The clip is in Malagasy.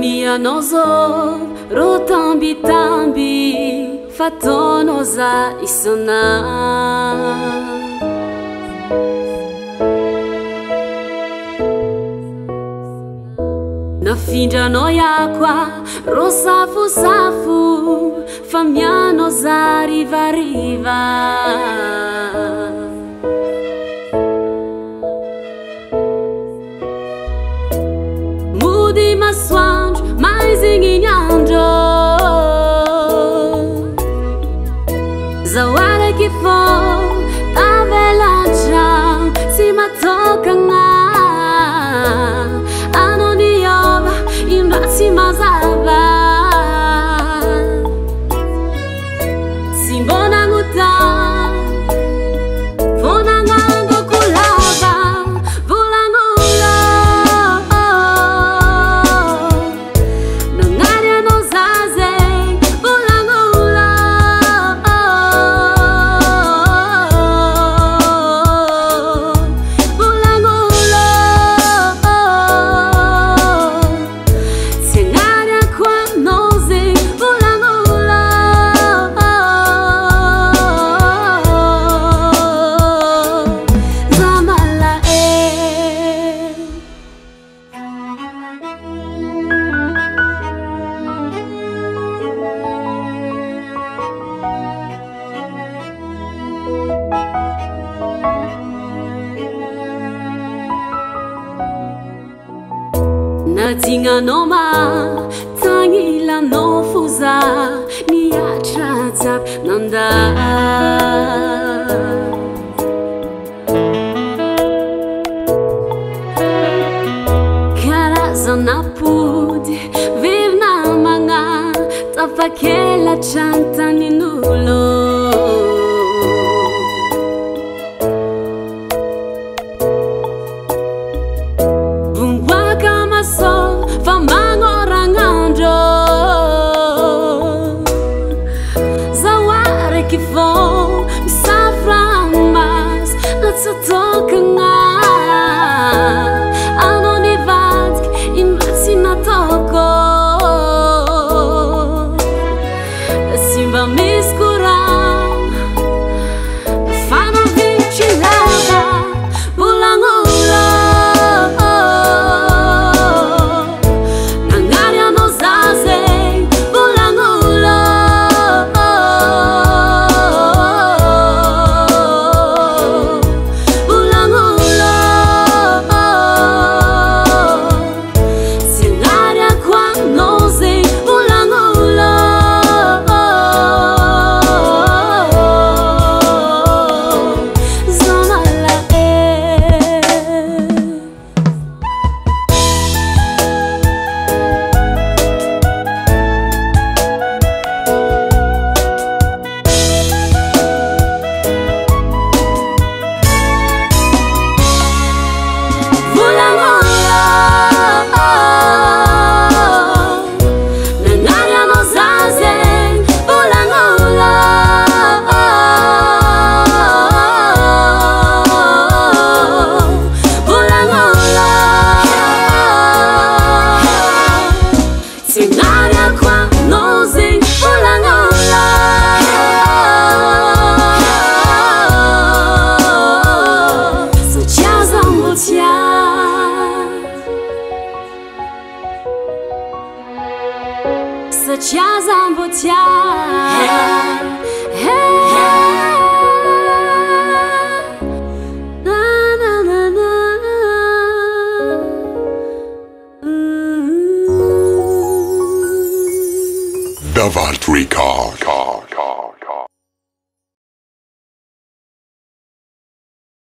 Nianao zao rotambitamby fataonao za isana nafindranao yakwa ro safosafo famianao za rivariva mody masoandro maizigny andro zaho araiky fô tavelantrano sy matokagna anao niova indra tsy mazava sy mbô nagnotany fô nagnangoko lava volagnola nagnary anao za zegny volagnola volagnola tsy agnarako anao zegny volagnola za malaelo nadignanao ma tagnilanao fô za niatra jiaby nanda karazana pody verinamagna tafakelatra antanin'olo vomboaka masôva fa magnoragnandro zaho araiky fô misafra maso natsatokagna anao nivadiky indra tsy nataoko sy mba misy koragno fanavitry lava volagnola nagnary anao za zegny volagnola volagnola tsy agnarako anao zegny volagnola za malaelo volagnola nagnary anao za zegny volagnola volagnola tsy agnarako anao zegny volagnola satria za mbô tia satria za mbô tia na na na na Davart Record.